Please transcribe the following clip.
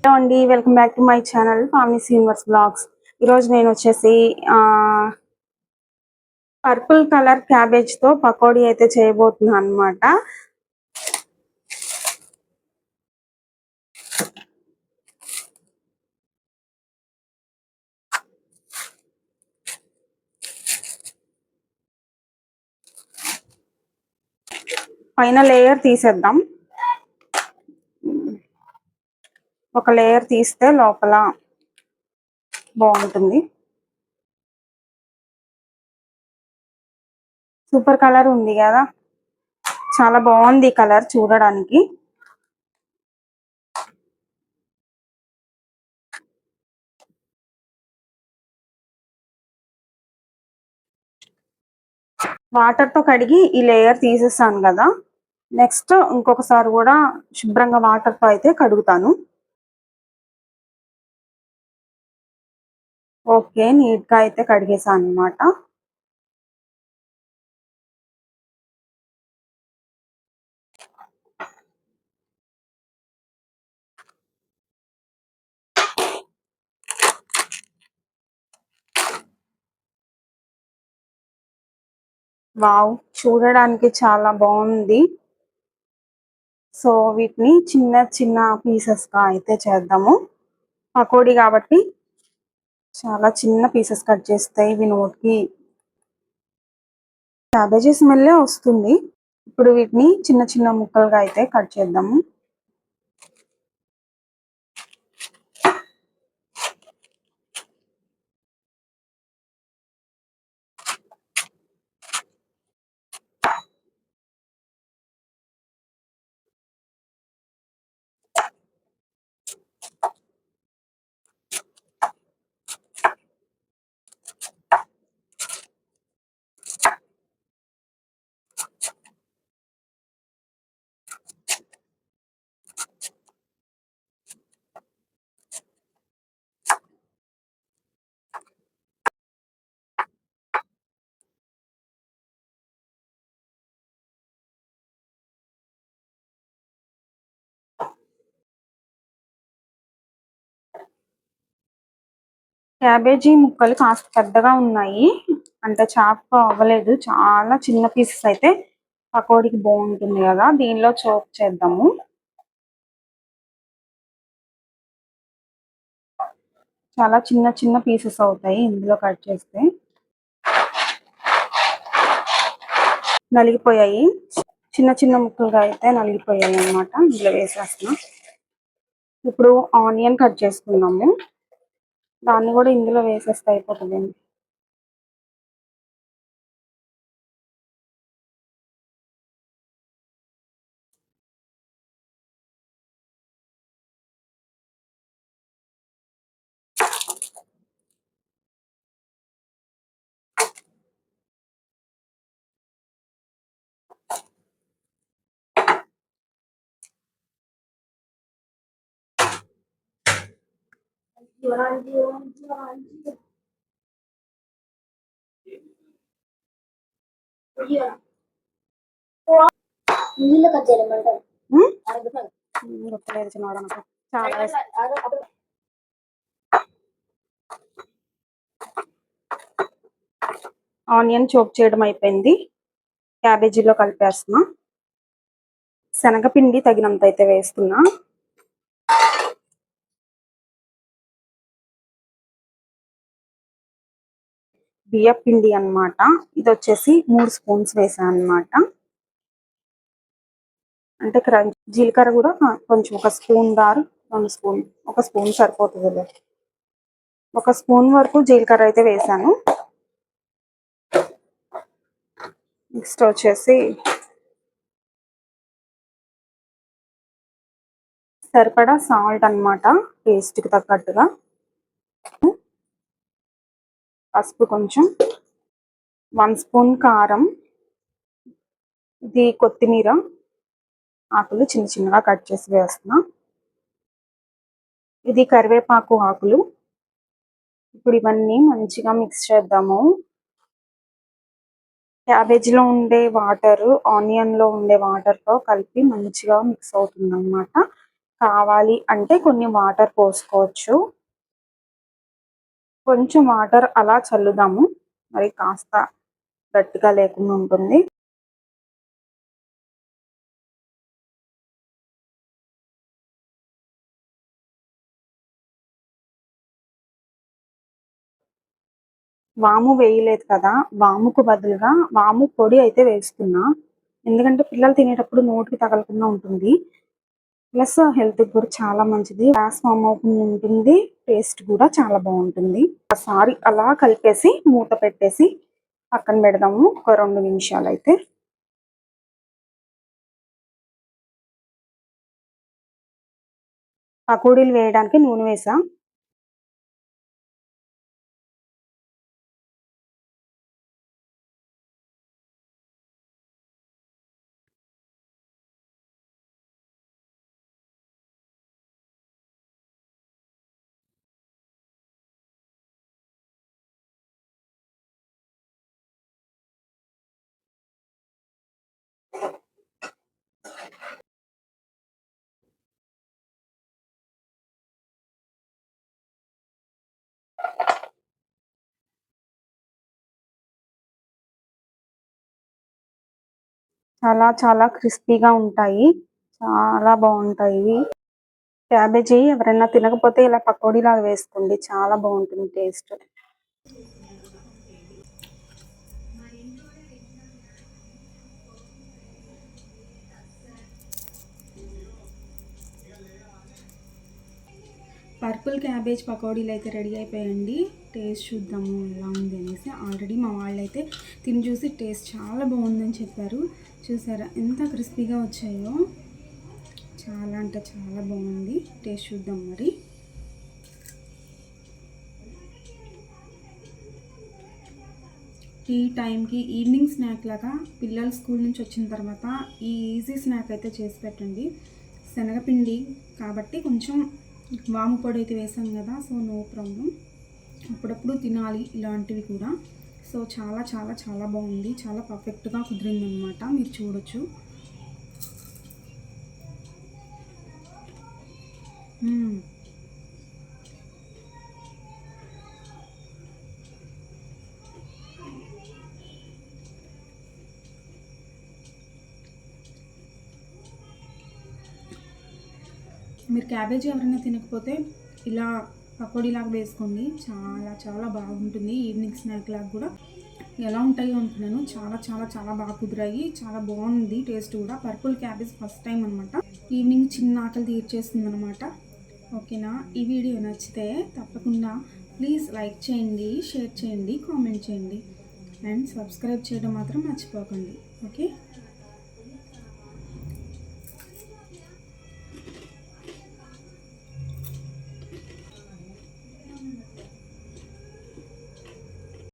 Hello అండి, welcome back to my channel families universe blogs. ఈరోజు నేను వచ్చేసి పర్పుల్ కలర్ క్యాబేజ్ తో పకోడీ అయితే చేయబోతున్నాను అనమాట. పైన లేయర్ తీసేద్దాం. ఒక లేయర్ తీస్తే లోపల బాగుంటుంది. సూపర్ కలర్ ఉంది కదా, చాలా బాగుంది కలర్ చూడడానికి. వాటర్ తో కడిగి ఈ లేయర్ తీసేసాను కదా, నెక్స్ట్ ఇంకొకసారి కూడా శుభ్రంగా వాటర్ తో అయితే కడుగుతాను. ఓకే, నీట్ గా అయితే కడిగేసాను అనమాట. వావ్, చూడడానికి చాలా బాగుంది. సో వీటిని చిన్న చిన్న పీసెస్ గా అయితే చేద్దాము. పకోడీ కాబట్టి చాలా చిన్న పీసెస్ కట్ చేస్తాయి. ఇవి నోటికి క్యాబేజీ స్మెల్లే వస్తుంది. ఇప్పుడు వీటిని చిన్న చిన్న ముక్కలుగా అయితే కట్ చేద్దాము. క్యాబేజీ ముక్కలు కాస్త పెద్దగా ఉన్నాయి, అంటే చాప్ అవ్వలేదు. చాలా చిన్న పీసెస్ అయితే పకోడీకి బాగుంటుంది కదా, దీనిలో చోప్ చేద్దాము. చాలా చిన్న చిన్న పీసెస్ అవుతాయి ఇందులో కట్ చేస్తే. నలిగిపోయాయి, చిన్న చిన్న ముక్కలుగా అయితే నలిగిపోయాయి అన్నమాట. ఇందులో వేసేస్తున్నాం. ఇప్పుడు ఆనియన్ కట్ చేసుకున్నాము, దాన్ని కూడా ఇందులో వేసేస్తే అయిపోతుందండి. ఆనియన్ చాప్ చేయడం అయిపోయింది, క్యాబేజీలో కలిపేస్తున్నా. శనగపిండి తగినంత అయితే వేస్తున్నా. బియ్య పిండి అన్నమాట, ఇది వచ్చేసి 3 స్పూన్స్ వేసాను అన్నమాట. అంటే జీలకర్ర కూడా కొంచెం, 1 స్పూన్ దారు 2 స్పూన్, 1 స్పూన్ సరిపోతుంది. 1 స్పూన్ వరకు జీలకర్ర అయితే వేసాను. నెక్స్ట్ వచ్చేసి సరిపడా సాల్ట్ అన్నమాట, టేస్ట్కి తగ్గట్టుగా. పసుపు కొంచెం, 1 స్పూన్ కారం. ఇది కొత్తిమీర ఆకులు చిన్న చిన్నగా కట్ చేసి వేస్తున్నా. ఇది కరివేపాకు ఆకులు. ఇప్పుడు ఇవన్నీ మంచిగా మిక్స్ చేద్దాము. క్యాబేజీలో ఉండే వాటర్ ఆనియన్ లో ఉండే వాటర్ తో కలిపి మంచిగా మిక్స్ అవుతుంది అన్నమాట. కావాలి అంటే కొన్ని వాటర్ పోసుకోవచ్చు. కొంచెం వాటర్ అలా చల్లుదాము, మరి కాస్త గట్టిగా లేకుండా ఉంటుంది. వాము వేయలేదు కదా, వాముకు బదులుగా వాము పొడి అయితే వేస్తున్నా. ఎందుకంటే పిల్లలు తినేటప్పుడు నోటికి తగలకుండా ఉంటుంది. ప్లస్ హెల్త్‌కి కూడా చాలా మంచిది. గ్యాస్ ఫార్మ్ అవ్వకుండా ఉంటుంది. టేస్ట్ కూడా చాలా బావుంటుంది. ఒకసారి అలా కలిపేసి మూత పెట్టేసి పక్కన పెడదాము ఒక 2 నిమిషాలైతే. పకోడీలు వేయడానికి నూనె వేసా. చాలా చాలా క్రిస్పీగా ఉంటాయి. చాలా బావుంటాయి ఇవి. క్యాబేజీ ఎవరైనా తినకపోతే ఇలా పకోడీలాగా వేసుకోండి. చాలా బావుంటుంది టేస్ట్. పర్పుల్ క్యాబేజ్ పకోడీలు అయితే రెడీ అయిపోయాయండి. టేస్ట్ చూద్దాము ఎలా ఉంది అనేసి. ఆల్రెడీ మా వాళ్ళైతే తిని చూసి టేస్ట్ చాలా బాగుందని చెప్పారు. చూసారా ఎంత క్రిస్పీగా వచ్చాయో. చాలా అంటే చాలా బాగుంది. టేస్ట్ చూద్దాం మరి. టీ టైంకి ఈవినింగ్ స్నాక్ లాగా పిల్లలు స్కూల్ నుంచి వచ్చిన తర్వాత ఈ ఈజీ స్నాక్ అయితే చేసి పెట్టండి. శనగపిండి కాబట్టి కొంచెం వాము పొడి అయితే వేసాం కదా, సో నో ప్రాబ్లం. అప్పుడప్పుడు తినాలి ఇలాంటివి కూడా. సో చాలా చాలా చాలా బాగుంది. చాలా పర్ఫెక్ట్గా కుదిరిందనమాట. మీరు చూడొచ్చు. మీరు క్యాబేజీ ఎవరైనా తినకపోతే ఇలా పకోడీలాగా వేసుకోండి. చాలా చాలా బాగుంటుంది. ఈవినింగ్ స్నాక్ లాగా కూడా. ఎలా ఉంటాయో అనుకున్నాను. చాలా చాలా చాలా బాగా కుదిరాయి. చాలా బాగుంది టేస్ట్ కూడా. పర్పుల్ క్యాబేజ్ ఫస్ట్ టైం అనమాట. ఈవినింగ్ చిన్న ఆకలి తీర్చేస్తుంది అనమాట. ఓకేనా? ఈ వీడియో నచ్చితే తప్పకుండా ప్లీజ్ లైక్ చేయండి, షేర్ చేయండి, కామెంట్ చేయండి అండ్ సబ్స్క్రైబ్ చేయడం మాత్రం మర్చిపోకండి. ఓకే.